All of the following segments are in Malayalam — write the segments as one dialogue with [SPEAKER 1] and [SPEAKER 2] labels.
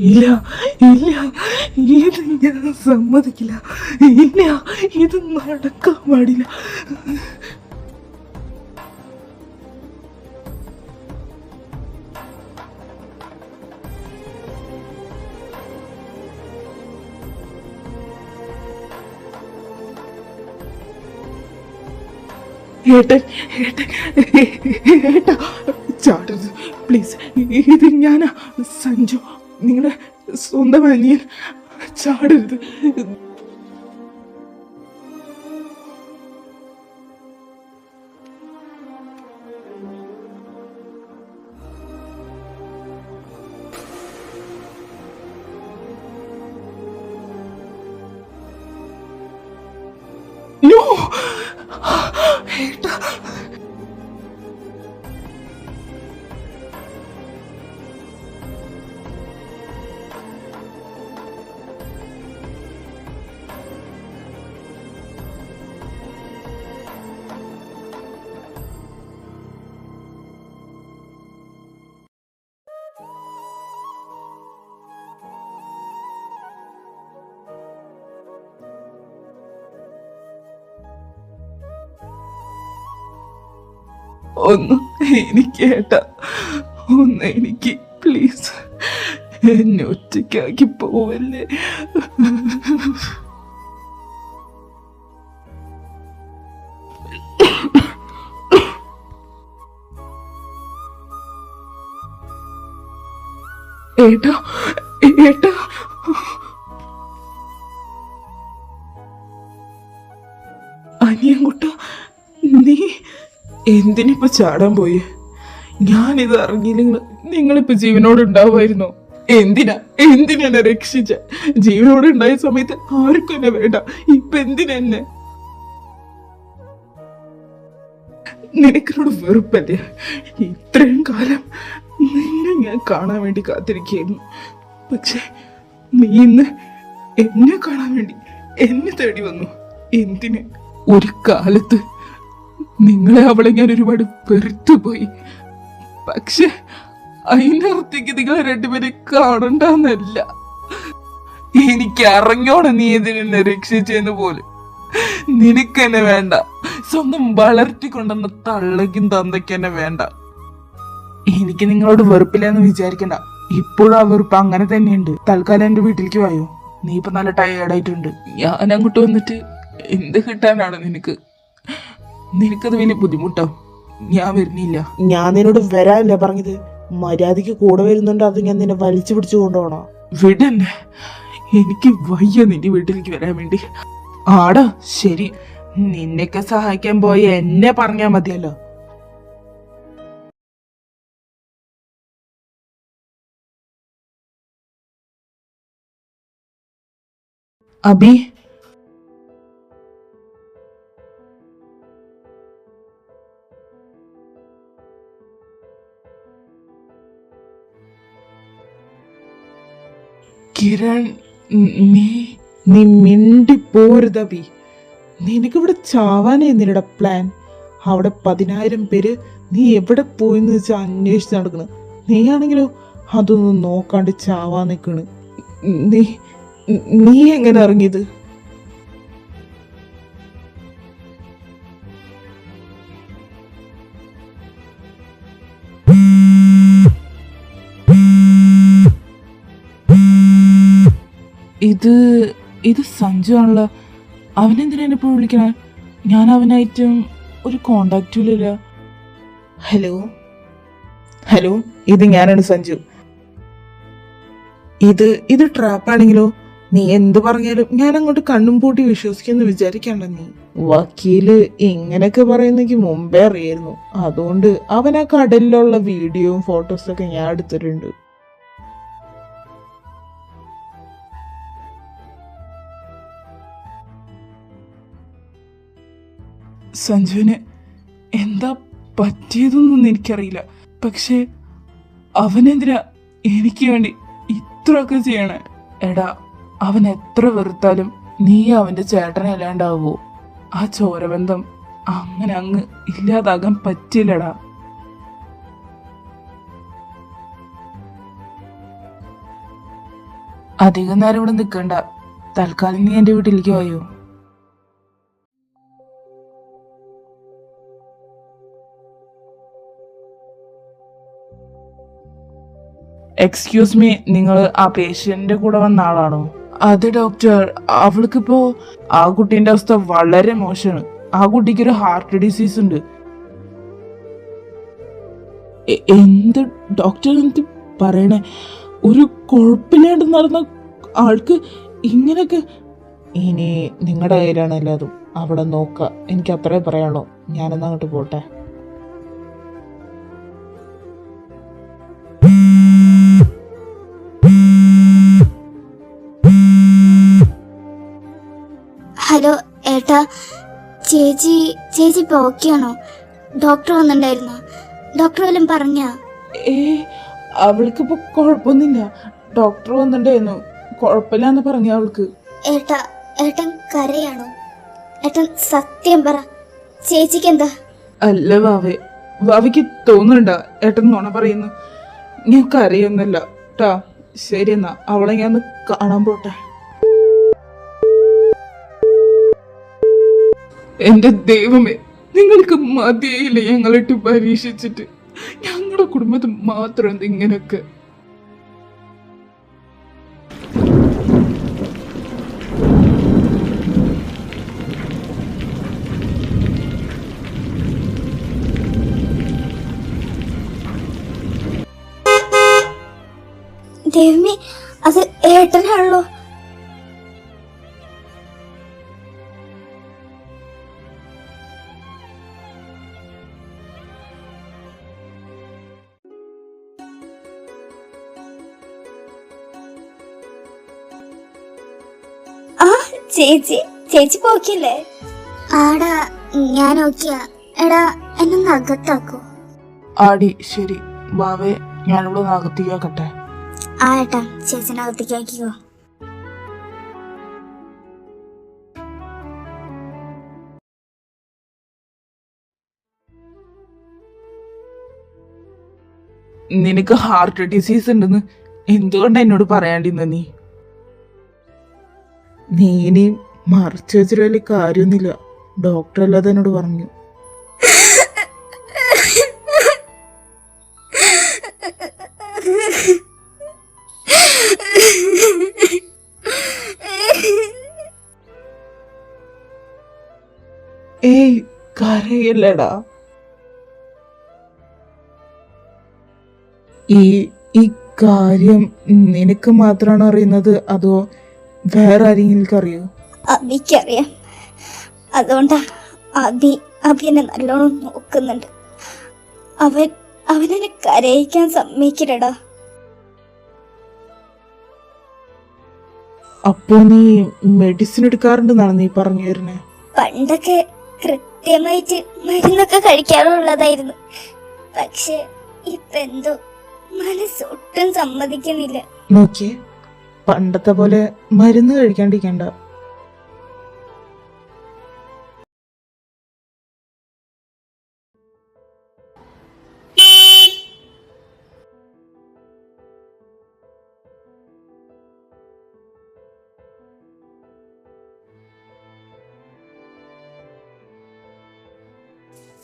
[SPEAKER 1] ഇല്ല ഇല്ല, ഇത് ഞാൻ സമ്മതിക്കില്ല. ഇല്ല, ഇത് നടക്കാൻ പാടില്ല. ഏട്ടൻ ഏട്ടൻ ഏട്ടാ, ചാടരുത് പ്ലീസ്. ഇത് ഞാനാ, സഞ്ജു, നിങ്ങളുടെ സ്വന്തം അനിയൻ. ചാടരുത്. നോ ഏട്ടാ. ഒന്ന് എനിക്ക് ഏട്ടാ, ഒന്ന് എനിക്ക് പ്ലീസ്. എന്നെ ഒറ്റയ്ക്കാക്കി പോവല്ലേ. ഏട്ടാ ഏട്ടാ, അനിയൻകുട്ട, നീ എന്തിനിപ്പോ ചാടാൻ പോയി? ഞാനിത് അറിഞ്ഞില്ലെങ്കിൽ നിങ്ങളിപ്പോ ജീവനോട് ഉണ്ടാവുമായിരുന്നോ? എന്തിനാ രക്ഷിച്ച? ജീവനോട് ഉണ്ടായ സമയത്ത് ആർക്കും എന്നെ വേണ്ട. ഇപ്പൊ എന്തിനെന്നെ? നിനക്കിനോട് വെറുപ്പല്ലേ? ഇത്രയും കാലം നിന്നെ ഞാൻ കാണാൻ വേണ്ടി കാത്തിരിക്കുന്നു. പക്ഷെ നീ ഇന്ന് എന്നെ കാണാൻ വേണ്ടി എന്നെ തേടി വന്നു. എന്തിന്? ഒരു കാലത്ത് നിങ്ങളെ അവളെ ഞാൻ ഒരുപാട് വെറുത്തുപോയി. പക്ഷെ അതിനർത്ഥിക്ക് നിങ്ങളെ രണ്ടുപേരെ കാണണ്ടെന്നല്ല. എനിക്ക് അറിഞ്ഞോടെ നീ എന്തിനെ രക്ഷിച്ചെന്ന് പോലും. നിനക്കെന്നെ വേണ്ട. സ്വന്തം വളർത്തിക്കൊണ്ടെന്ന തള്ളയ്ക്കും തന്തയ്ക്ക് എന്നെ വേണ്ട. എനിക്ക് നിങ്ങളോട് വെറുപ്പില്ലെന്ന് വിചാരിക്കണ്ട. ഇപ്പോഴും ആ വെറുപ്പ് അങ്ങനെ തന്നെയുണ്ട്. തൽക്കാലം എന്റെ വീട്ടിലേക്ക് വായോ. നീ ഇപ്പൊ നല്ല ടയേർഡായിട്ടുണ്ട്. ഞാൻ അങ്ങോട്ട് വന്നിട്ട് എന്ത് കിട്ടാനാണ് നിനക്ക്? നിനക്കത് വലിയ ബുദ്ധിമുട്ടാവും. ഞാൻ വരുന്നില്ല.
[SPEAKER 2] ഞാൻ നിന്നോട് വരാനല്ലേ പറഞ്ഞത്? മര്യാദക്ക് കൂടെ വരുന്നുണ്ട്, അത് ഞാൻ നിന്നെ വലിച്ചു പിടിച്ചു കൊണ്ടുപോകണോ?
[SPEAKER 1] വിടന്നെ, എനിക്ക് വയ്യ നിന്റെ വീട്ടിലേക്ക് വരാൻ വേണ്ടി.
[SPEAKER 2] ആടാ ശരി, നിന്നെയൊക്കെ സഹായിക്കാൻ പോയി എന്നെ പറഞ്ഞാ മതിയല്ലോ.
[SPEAKER 1] അബി, കിരൺ,
[SPEAKER 2] നീ മിണ്ടി പോരുതബി. നിനക്കിവിടെ ചാവാനേ നിന്നയുടെ പ്ലാൻ. അവിടെ 10,000 പേര് നീ എവിടെ പോയിന്ന് വെച്ചാൽ അന്വേഷിച്ച് നടക്കണ്. നീയാണെങ്കിലോ അതൊന്നും നോക്കാണ്ട് ചാവാൻ നിൽക്കണ്. നീ എങ്ങനെ ഇറങ്ങിയത്?
[SPEAKER 1] ഇത് സഞ്ജു ആണല്ലോ. അവനെന്തിനാ എന്നെ ഇപ്പോൾ വിളിക്കണേ? ഞാൻ അവനായിട്ടും ഒരു കോണ്ടാക്റ്റും ഇല്ല.
[SPEAKER 2] ഹലോ ഹലോ, ഇത് ഞാനാണ് സഞ്ജു. ഇത് ട്രാപ്പാണെങ്കിലോ? നീ എന്ത് പറഞ്ഞാലും ഞാൻ അങ്ങോട്ട് കണ്ണും പൂട്ടി വിശ്വസിക്കുമെന്ന് വിചാരിക്കണ്ട. നീ വക്കീല് ഇങ്ങനെയൊക്കെ പറയുന്നെങ്കിൽ മുമ്പേ അറിയായിരുന്നു. അതുകൊണ്ട് അവൻ ആ കടലിലുള്ള വീഡിയോയും ഫോട്ടോസൊക്കെ ഞാൻ എടുത്തിട്ടുണ്ട്.
[SPEAKER 1] സഞ്ജുവിന് എന്താ പറ്റിയതൊന്നും എനിക്കറിയില്ല. പക്ഷെ അവനെന്തിനാ എനിക്ക് വേണ്ടി ഇത്രയൊക്കെ ചെയ്യണേ? എടാ, അവൻ എത്ര വെറുത്താലും നീ അവന്റെ ചേട്ടനെ അല്ലാണ്ടാവോ? ആ ചോരബന്ധം അങ്ങനെ അങ്ങ് ഇല്ലാതാകാൻ പറ്റില്ലടാ. അധികം നേരം ഇവിടെ നിൽക്കണ്ട, തൽക്കാലം നീ എന്റെ വീട്ടിലേക്ക് പോയോ. എക്സ്ക്യൂസ് മീ, നിങ്ങൾ ആ പേഷ്യന്റിന്റെ കൂടെ വന്ന ആളാണോ? അതെ ഡോക്ടർ, അവൾക്കിപ്പോ ആ കുട്ടീന്റെ അവസ്ഥ വളരെ മോശമാണ്. ആ കുട്ടിക്ക് ഒരു ഹാർട്ട് ഡിസീസ് ഉണ്ട്. എന്ത് ഡോക്ടർ എന്ത് പറയണേ? ഒരു കുഴപ്പമില്ലാണ്ട് നടന്ന ആൾക്ക് ഇങ്ങനൊക്കെ. ഇനി നിങ്ങളുടെ കയ്യിലാണ് എല്ലാതും, അവിടെ നോക്ക. എനിക്ക് അത്രേ പറയാനുള്ളൂ. ഞാനെന്നാ അങ്ങോട്ട് പോട്ടെ.
[SPEAKER 3] ഹലോ ഏട്ടാ, ചേച്ചി ഇപ്പൊ ഓക്കെയാണോ? ഡോക്ടർ വന്നിട്ടുണ്ടായിരുന്നോ? ഡോക്ടർ വല്ലതും പറഞ്ഞാ?
[SPEAKER 1] അവൾക്കിപ്പോ കുഴപ്പമൊന്നുമില്ല. ഡോക്ടർ വന്നിട്ടുണ്ടായിരുന്നു, കുഴപ്പമില്ലാന്ന് പറഞ്ഞു അവൾക്ക്.
[SPEAKER 3] ഏട്ടൻ കരയാണോ? ഏട്ടൻ സത്യം പറ, ചേച്ചിക്ക് എന്താ?
[SPEAKER 1] അല്ല വാവയ്ക്ക് തോന്നുന്നുണ്ടാ ഏട്ടൻ നുണ പറയുന്നു. ഞാൻ കരയൊന്നുമല്ല ട്ടാ. ശരി എന്നാ, അവളെ ഞാൻ ഒന്ന് കാണാൻ പോട്ടെ. എന്റെ ദൈവമേ, നിങ്ങൾക്ക് മതിയായില്ലേ ഞങ്ങളിട്ട് പരീക്ഷിച്ചിട്ട്? ഞങ്ങളുടെ കുടുംബത്തിൽ മാത്രം എന്ത് ഇങ്ങനൊക്കെ?
[SPEAKER 3] ദൈവമേ, അത് ഏട്ടനാണല്ലോ. ചേച്ചി പോക്കില്ലേ? ആടാ, ഞാൻ ഓക്കെയാ. എടാ, എന്നെ നഗത്താക്കോ?
[SPEAKER 1] ആടി ശരി വാവേ, ഞാനിവിടെ അകത്തേക്കാക്കട്ടെ.
[SPEAKER 3] ആ ഏട്ടാ, ചേച്ചിനകത്തേക്ക് ആക്കിക്കോ.
[SPEAKER 1] നിനക്ക് ഹാർട്ട് ഡിസീസ് ഉണ്ടെന്ന് എന്തുകൊണ്ടാ എന്നോട് പറയാണ്ടിരുന്ന നീ ഇനി മറിച്ച് വെച്ചിട്ട് വലിയ കാര്യമൊന്നുമില്ല. ഡോക്ടർ അല്ലാതെ എന്നോട് പറഞ്ഞു. ഏയ് കരയല്ലടാ. ഈ കാര്യം നിനക്ക് മാത്രമാണോ അറിയുന്നത്, അതോ വേറെ ആരെങ്കിലും അറിയോ?
[SPEAKER 3] അബിക്കറിയാം. അതുകൊണ്ടാ അബി എന്നെ നല്ലോണം നോക്കുന്നുണ്ട്. അവനെന്നെ കരയിക്കാൻ സമ്മതിക്കില്ലടാ.
[SPEAKER 1] അപ്പോ നീ മെഡിസിൻ എടുക്കാറുണ്ടെന്നാണ് നീ പറഞ്ഞു വരുന്നേ?
[SPEAKER 3] പണ്ടൊക്കെ കൃത്യമായിട്ട് മരുന്നൊക്കെ കഴിക്കാറുള്ളതായിരുന്നു. പക്ഷെ ഇപ്പൊ എന്തോ മനസ്സൊട്ടും സമ്മതിക്കുന്നില്ല.
[SPEAKER 1] നോക്കിയേ, പണ്ടത്തെ പോലെ മരുന്ന് കഴിക്കാണ്ടിരിക്കണ്ട.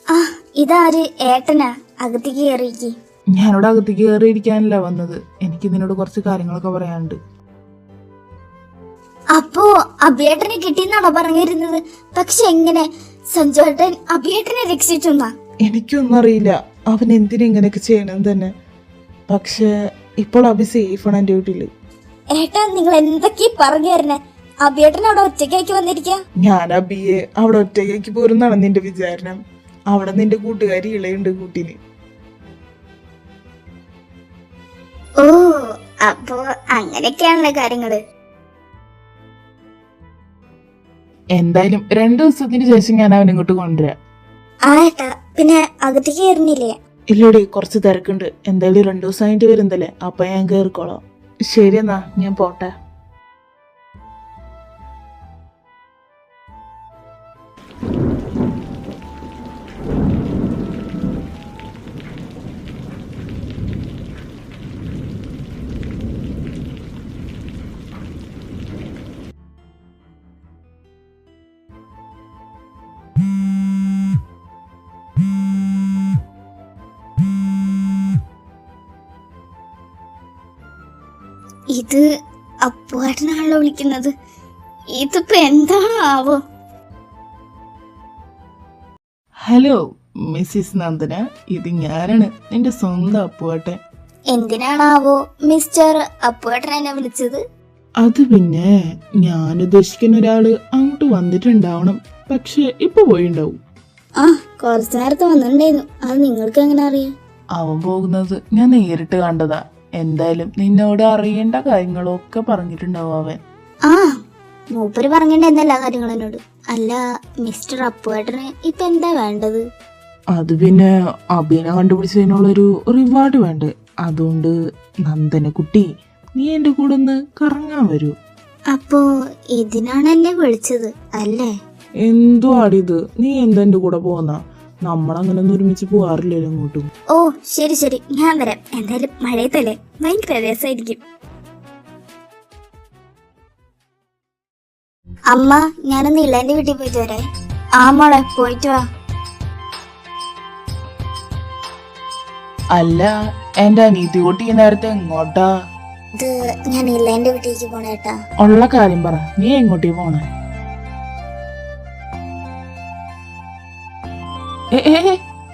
[SPEAKER 3] ആ, ഇതാര്? ഏട്ടനാ? അകത്തേക്ക് കയറിയിരിക്കെ.
[SPEAKER 1] ഞാനിവിടെ അകത്തേക്ക് കയറിയിരിക്കാനല്ല വന്നത്, എനിക്ക് നിന്നോട് കുറച്ച് കാര്യങ്ങളൊക്കെ പറയാനുണ്ട്.
[SPEAKER 3] അപ്പോ അഭിയേട്ടനെ കിട്ടിയെന്നാണോ പറഞ്ഞിരുന്നത്? പക്ഷെ എങ്ങനെ സഞ്ജുവേട്ടൻ അഭിയേട്ടനെ രക്ഷിച്ചെന്നാ?
[SPEAKER 1] എനിക്കൊന്നും അറിയില്ല അവൻ എന്തിനാ ഇങ്ങനെയൊക്കെ ചെയ്യണമെന്ന് തന്നെ. പക്ഷെ ഇപ്പോൾ അഭി സേഫാണ് എൻ്റെ വീട്ടില്.
[SPEAKER 3] ഏട്ടാ, നിങ്ങൾ എന്തൊക്കെയാ പറഞ്ഞു തരണേ? അഭിയേട്ടൻ അവിടെ ഒറ്റയ്ക്കാക്കി വന്നിരിക്ക?
[SPEAKER 1] ഞാൻ അഭിയെ അവിടെ ഒറ്റയ്ക്കാക്കി പോരുന്നാണ് നിന്റെ വിചാരണം? അവിടെ നിന്റെ കൂട്ടുകാരി ഇളയുണ്ട് കൂട്ടിന്.
[SPEAKER 3] ഓ, അപ്പോ അങ്ങനെയൊക്കെയാണല്ലോ കാര്യങ്ങള്.
[SPEAKER 1] എന്തായാലും 2 ദിവസത്തിന് ശേഷം ഞാൻ അവൻ ഇങ്ങോട്ട് കൊണ്ടുവരാം.
[SPEAKER 3] ആ ഏട്ടാ, പിന്നെ അകത്തേക്ക് കയറുന്നില്ലേ?
[SPEAKER 1] ഇല്ലടി, കുറച്ച് തിരക്കുണ്ട്. എന്തായാലും 2 ദിവസം കഴിഞ്ഞിട്ട് വരുന്നല്ലേ, അപ്പൊ ഞാൻ കയറിക്കോളാം. ശരി എന്നാ, ഞാൻ പോട്ടെ.
[SPEAKER 3] ഇത് അപ്പുവേട്ടനാണല്ലോ വിളിക്കുന്നത്. ഇതിപ്പോ എന്താണാവോ?
[SPEAKER 2] ഹലോ മിസ്സിസ് നന്ദന, ഇത് ഞാനാണ്, നിന്റെ സ്വന്തം അപ്പുവേട്ടൻ.
[SPEAKER 3] എന്തിനാണാവോ മിസ്റ്റർ അപ്പുവേട്ടൻ എന്നെ വിളിച്ചത്?
[SPEAKER 2] അത് പിന്നെ ഞാൻ ഉദ്ദേശിക്കുന്ന ഒരാള് അങ്ങോട്ട് വന്നിട്ടുണ്ടാവണം, പക്ഷെ ഇപ്പൊ പോയിണ്ടാവും.
[SPEAKER 3] ആ, കുറച്ചു നേരത്തെ വന്നിട്ടുണ്ടായിരുന്നു. അത് നിങ്ങൾക്ക് എങ്ങനെ അറിയാം?
[SPEAKER 2] അവൻ പോകുന്നത് ഞാൻ നേരിട്ട് കണ്ടതാ. എന്തായാലും നിന്നോട് അറിയേണ്ട കാര്യങ്ങളൊക്കെ പറഞ്ഞിട്ടുണ്ടാവും അവൻ.
[SPEAKER 3] ആ, മൂപ്പര് പറഞ്ഞിട്ട് എന്താ എല്ലാ കാര്യങ്ങളും എന്നോട്. അല്ല, മിസ്റ്റർ അപ്പുവേട്ടന് ഇപ്പൊ എന്താ വേണ്ടത്?
[SPEAKER 2] അത് പിന്നെ അഭിനെ കണ്ടുപിടിച്ചതിനുള്ളൊരു റിവാർഡ് വേണ്ടേ, അതുകൊണ്ട് നന്ദനക്കുട്ടി നീ എന്റെ കൂടെ ഒന്ന് കറങ്ങാൻ വരൂ.
[SPEAKER 3] അപ്പോ ഇതിനാണ് എന്നെ വിളിച്ചത് അല്ലേ?
[SPEAKER 2] എന്തോ ആടിത്, നീ എന്താ എന്റെ കൂടെ പോന്നാ? നമ്മളങ്ങനെ ഒന്നും ഒരുമിച്ച് പോവാറില്ലല്ലോ അങ്ങോട്ടും.
[SPEAKER 3] ഓ ശരി ശരി, ഞാൻ വരാം. എന്തായാലും മഴയത്തല്ലേ, ഭയങ്കര രസമായിരിക്കും. അമ്മ, ഞാനൊന്ന് ഇളേന്റെ വീട്ടിൽ പോയിട്ട് വരേ. ആ മോളെ, പോയിട്ട് വാ.
[SPEAKER 2] അല്ല, എന്റെ അനീതി കുട്ടി നേരത്തെ എങ്ങോട്ടാ?
[SPEAKER 3] ഇത് ഞാൻ ഇളേന്റെ വീട്ടിലേക്ക് പോണേട്ടാ.
[SPEAKER 2] ഉള്ള കാര്യം പറ, നീ എങ്ങോട്ടേ പോണേ?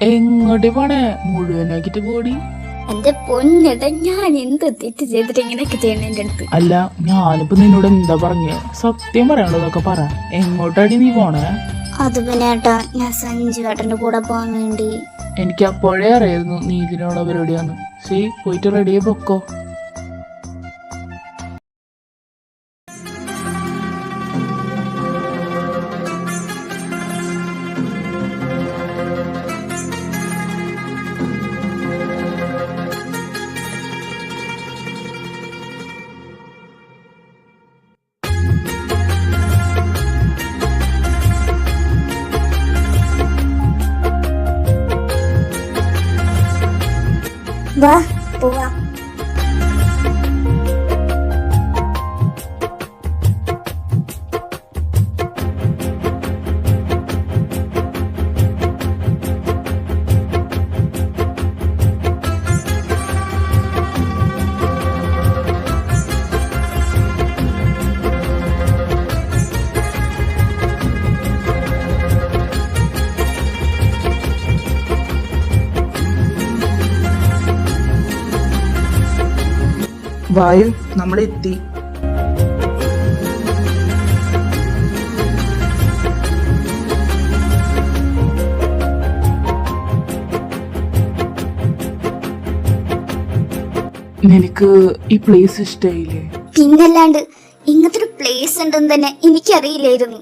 [SPEAKER 2] എങ്ങോട്ടേ പോണേ? മുഴുവനാക്കിട്ട് പോടി.
[SPEAKER 3] എന്റെ പൊന്നേട്ടാ, ഞാൻ എന്ത് തെറ്റ് ചെയ്തിട്ട് ഇങ്ങനെയൊക്കെ ചെയ്യണ എന്റെ അടുത്ത്?
[SPEAKER 2] അല്ല, ഞാനിപ്പോ നിന്നോട് എന്താ പറഞ്ഞ? സത്യം പറയാനുള്ളതൊക്കെ പറ. എങ്ങോട്ടാടി നീ പോണേ?
[SPEAKER 3] അത് പിന്നെ ഏട്ടാ, ഞാൻ സഞ്ജു ഏട്ടന്റെ കൂടെ പോകാൻ വേണ്ടി.
[SPEAKER 2] എനിക്ക് അപ്പോഴേ അറിയായിരുന്നു നീ ഇതിനുള്ള പരിപാടിയാന്ന്. ശരി, പോയിട്ട് റെഡിയായി പൊക്കോ.
[SPEAKER 3] വാ പോവാ.
[SPEAKER 2] വായു, നമ്മളെത്തി. നിനക്ക് ഈ പ്ലേസ് ഇഷ്ടായില്ലേ?
[SPEAKER 3] പിന്നല്ലാണ്ട്, ഇങ്ങനത്തെ ഒരു പ്ലേസ് ഉണ്ടെന്ന് തന്നെ എനിക്കറിയില്ലായിരുന്നു.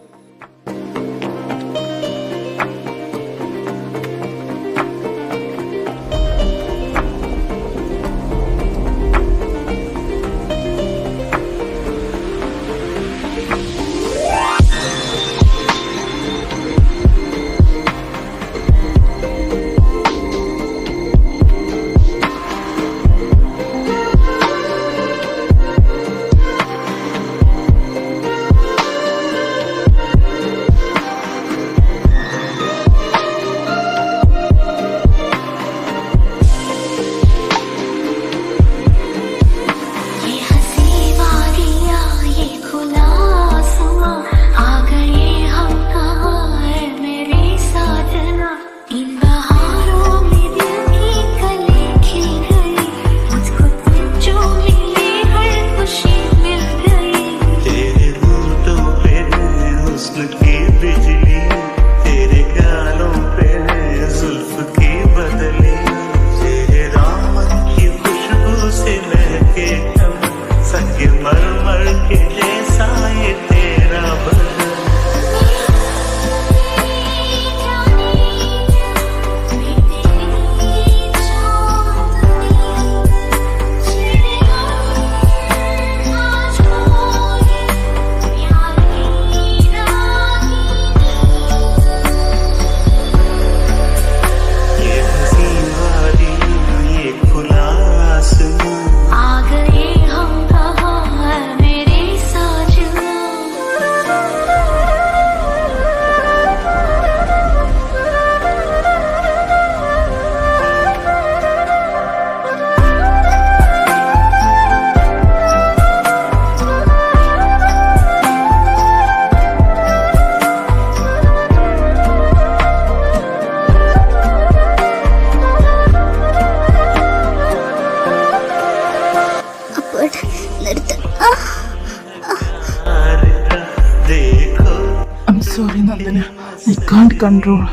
[SPEAKER 1] കാണ്ട് control.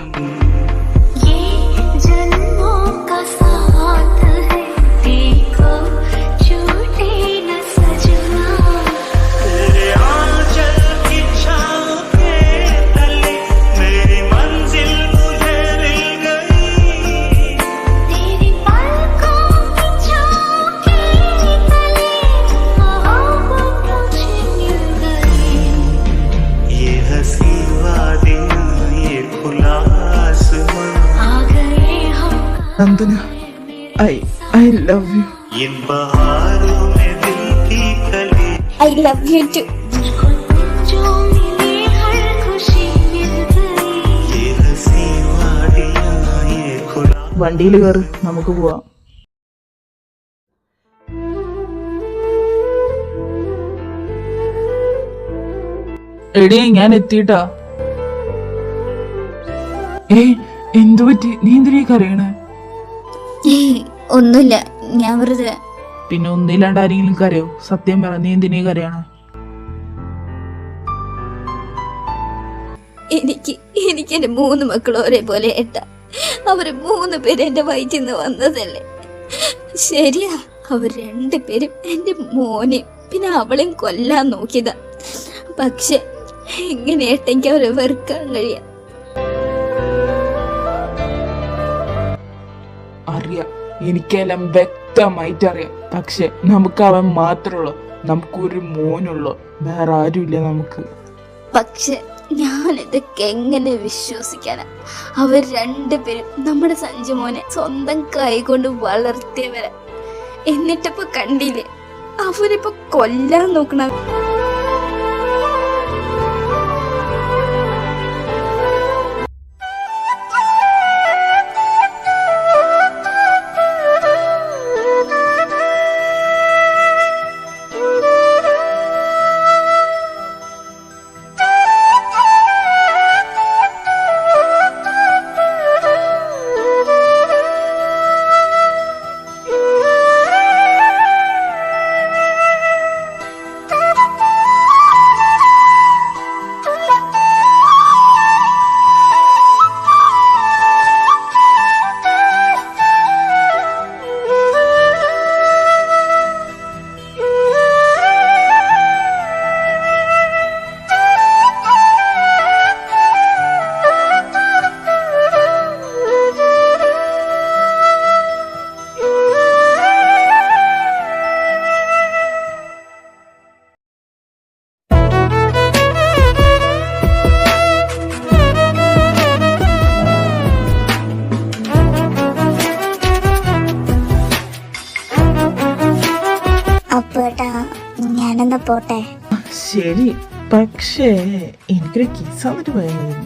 [SPEAKER 1] Nandana, I love you.
[SPEAKER 3] I love you too.
[SPEAKER 2] വണ്ടിയിൽ കയറി നമുക്ക് പോവാം. എടീ, ഞാൻ എത്തിയിട്ടാ.
[SPEAKER 1] എന്തു പറ്റി? നീ എന്തിനീ കരയണേ?
[SPEAKER 3] ഒന്നുമില്ല, ഞാൻ വെറുതെ.
[SPEAKER 2] പിന്നെ ഒന്നില്ലാണ്ട് ആരെങ്കിലും കരയോ? സത്യം പറ, നീ എന്തിനീ കരയാണ്?
[SPEAKER 3] എനിക്ക് എന്റെ 3 മക്കൾ ഒരേപോലെ ഏട്ടാ. അവര് 3 പേര് എന്റെ വയറ്റിൽ നിന്ന് വന്നതല്ലേ. ശരിയാ, അവർ 2 പേരും എന്റെ മോനെ പിന്നെ അവളെയും കൊല്ലാൻ നോക്കിയതാ. പക്ഷെ എങ്ങനെ ഏട്ടെങ്കിൽ അവരെ വെറുക്കാൻ കഴിയാ?
[SPEAKER 1] അറിയാം, എനിക്കെല്ലാം വ്യക്തമായിട്ട് അറിയാം. പക്ഷെ നമുക്ക് അവൻ മാത്രമുള്ളൂ, നമുക്കൊരു മോനുള്ളൂ, വേറെ ആരുമില്ല നമുക്ക്.
[SPEAKER 3] പക്ഷെ ഞാനിതൊക്കെ എങ്ങനെ വിശ്വസിക്കാനാ? അവർ 2 പേരും നമ്മുടെ സഞ്ജു മോനെ സ്വന്തം കൈ കൊണ്ട് വളർത്തിയവരാ. എന്നിട്ടിപ്പോ കണ്ടില്ലേ, അവരിപ്പോ കൊല്ലാൻ നോക്കണം. അപ്പോട്ടാ, ഞാനെന്നാ പോട്ടെ.
[SPEAKER 2] ശരി, പക്ഷേ എനിക്കൊരു കിസ് വന്നിട്ട് പോയായിരുന്നു.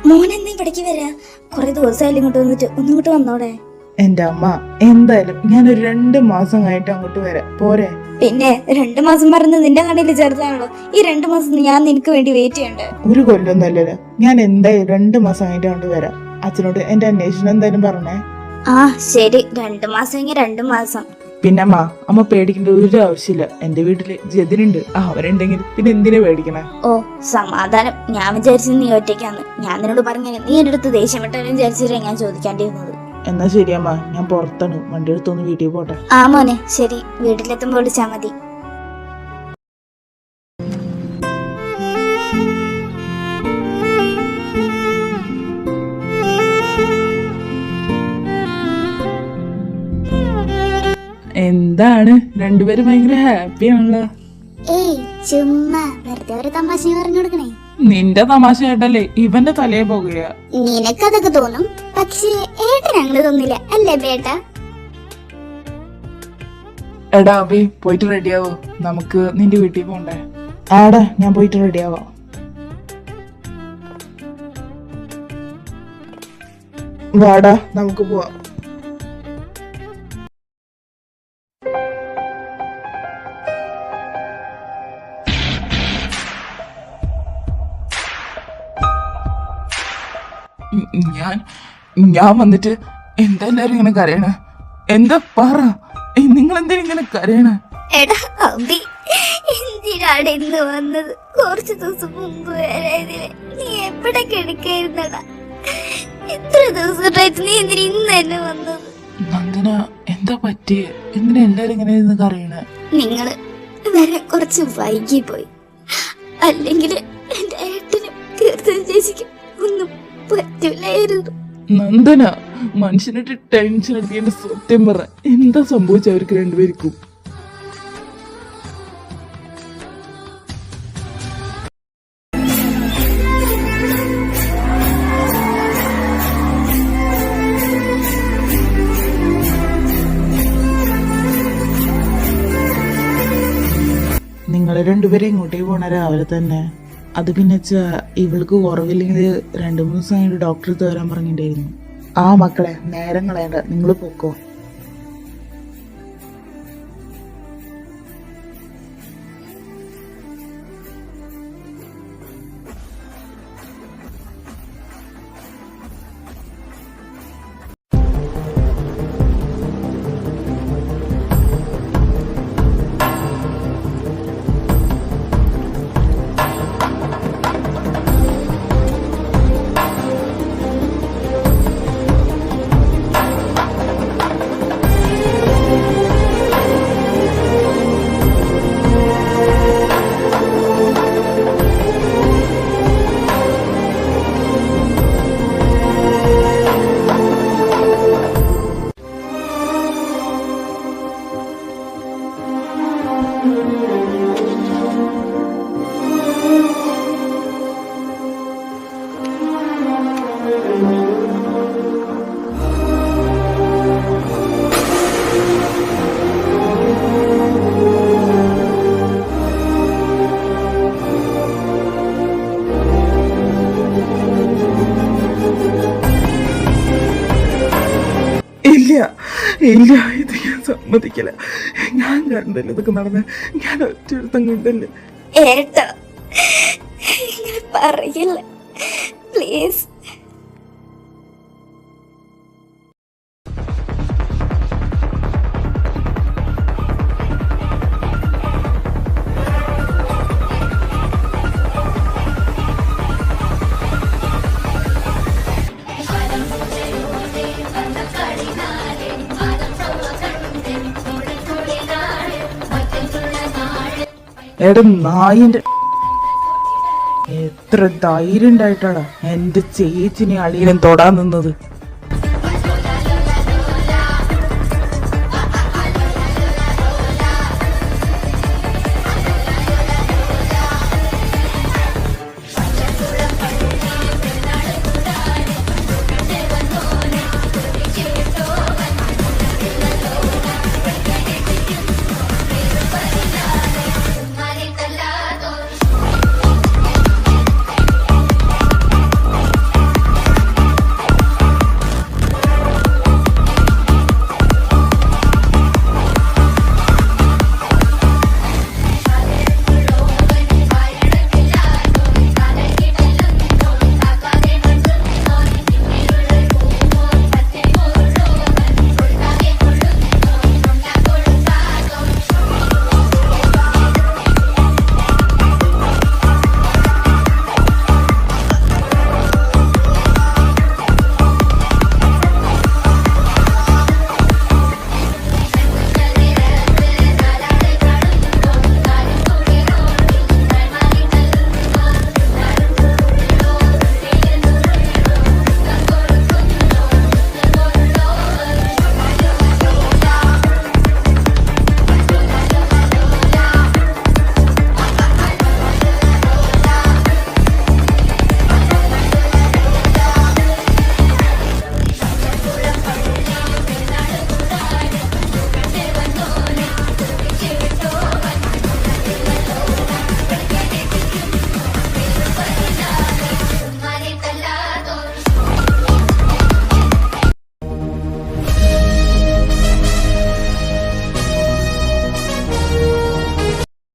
[SPEAKER 3] മോനെന്ന് ഇവിടേക്ക് വരാ? കുറെ ദിവസമായാലും ഇങ്ങോട്ട് വന്നിട്ട് ഒന്നിങ്ങോട്ട് വന്നോടെ.
[SPEAKER 2] എന്റെ അമ്മ, എന്തായാലും ഞാനൊരു 2 മാസം കഴിഞ്ഞിട്ട് അങ്ങോട്ട് വരാം, പോരെ?
[SPEAKER 3] പിന്നെ 2 മാസം പറഞ്ഞ് നിന്റെ കണ്ണിൽ ചെറുതാണല്ലോ. ഈ 2 മാസം ഞാൻ നിനക്ക് വേണ്ടി വെയിറ്റ് ചെയ്യണ്ടേ?
[SPEAKER 2] ഒരു കൊല്ലൊന്നുമല്ലല്ലോ. ഞാൻ എന്തായാലും 2 മാസം കഴിഞ്ഞിട്ട് അങ്ങോട്ട് വരാം. അച്ഛനോട് എന്റെ അന്വേഷണം എന്തായാലും പറഞ്ഞേ.
[SPEAKER 3] ആ ശരി, 2 മാസം എങ്കിൽ 2 മാസം.
[SPEAKER 2] പിന്നെ അമ്മ പേടിക്കേണ്ട ഒരു ആവശ്യമില്ല. എന്റെ വീട്ടില് ജതിനുണ്ട്, അവരുണ്ടെങ്കിൽ പിന്നെ എന്തിനാ പേടിക്കണേ?
[SPEAKER 3] ഓ സമാധാനം. ഞാൻ വിചാരിച്ചത് നീ ഒറ്റയ്ക്കാന്ന്. ഞാൻ നിന്നോട് പറഞ്ഞു, നീ എന്റെ അടുത്ത് ദേഷ്യപ്പെട്ടാലും വിചാരിച്ചിട്ടാ ഞാൻ ചോദിക്കാണ്ടിരുന്നത്.
[SPEAKER 2] എന്നാ ശരിയമ്മ, ഞാൻ പുറത്താണ്, വണ്ടി എടുത്തൊന്ന് വീട്ടിൽ പോട്ടെ.
[SPEAKER 3] ആ മോനെ ശരി, വീട്ടിലെത്തുമ്പോൾ വിളിച്ചാ മതി.
[SPEAKER 1] എന്താണ്, രണ്ടുപേരും ഭയങ്കര ഹാപ്പി ആണല്ലോ.
[SPEAKER 3] ഏയ് ചുമ്മാ വെറുതെ ഒരു തമാശ പറഞ്ഞു കൊടുക്കണേ.
[SPEAKER 1] നിന്റെ തമാശ കേട്ടല്ലേ ഇവന്റെ തലയെ പോകുകയാ.
[SPEAKER 3] നിനക്കതൊക്കെ തോന്നും, പക്ഷേ ഏട്ടൻ അങ്ങനെ തോന്നില്ല, അല്ലേ ബേട്ട?
[SPEAKER 1] എടാ അബി, പോയിട്ട് റെഡിയാവോ, നമുക്ക് നിന്റെ വീട്ടിൽ പോണ്ടേ?
[SPEAKER 2] ആടാ, ഞാൻ പോയിട്ട് റെഡിയാവാം. വാടാ, നമുക്ക് പോവാം.
[SPEAKER 1] ഞാൻ ഞാൻ വന്നിട്ട് എന്താ എല്ലാരും ഇങ്ങനെ കരയണ? എന്താ പറ, നിങ്ങൾ എന്തിനാ ഇങ്ങനെ കരയണ?
[SPEAKER 3] എടാ അബി, എന്തിനാണ് ഇന്ന് വന്നത്? കുറച്ചു ദിവസം മുമ്പ് വരെ ഇതില് നീ എവിടെ കിടക്കായിരുന്നടാ? എത്ര ദിവസമായിട്ട് നീ എന്തിനാ ഇന്ന് തന്നെ വന്നത്?
[SPEAKER 1] നന്ദന, എന്താ പറ്റിയ? എന്തിനാ എല്ലാരും ഇങ്ങനെ ഇരുന്ന് കരയണ?
[SPEAKER 3] നിങ്ങള് വരെ കുറച്ച് വൈകി പോയി. അല്ലെങ്കിൽ എന്റെ ഏട്ടനും കീർത്തന ചേച്ചിക്കും ഒന്നും പറ്റൂലായിരുന്നു.
[SPEAKER 1] നന്ദന, മനുഷ്യനായിട്ട് ടെൻഷൻ അടിക്കേണ്ട, സത്യം പറ, എന്താ സംഭവിച്ച അവർക്ക് രണ്ടുപേർക്കും?
[SPEAKER 2] നിങ്ങൾ രണ്ടുപേരും ഇങ്ങോട്ടേക്ക് പോണ രാവിലെ തന്നെ. അത് പിന്നെ ഇവൾക്ക് കുറവില്ലെങ്കിൽ 2-3 ദിവസം കഴിഞ്ഞിട്ട് ഡോക്ടർ അടുത്ത് വരാൻ പറഞ്ഞിട്ടുണ്ടായിരുന്നു. ആ മക്കളെ, നേരം കളയണ്ട, നിങ്ങൾ പൊക്കോ.
[SPEAKER 1] ഇല്ല, ഇത് ഞാൻ സമ്മതിക്കില്ല. ഞാൻ കണ്ടല്ലേ ഇതൊക്കെ നടന്ന, ഞാൻ ഒറ്റ കണ്ടല്ലേ.
[SPEAKER 3] ഏട്ടാ, ഇങ്ങനെ പറയല്ല പ്ലീസ്.
[SPEAKER 2] എടാ നായിന്റെ, എത്ര ധൈര്യം ഉണ്ടായിട്ടാടാ എന്റെ ചേച്ചിനെ അളിയനും തൊടാൻ നിന്നത്.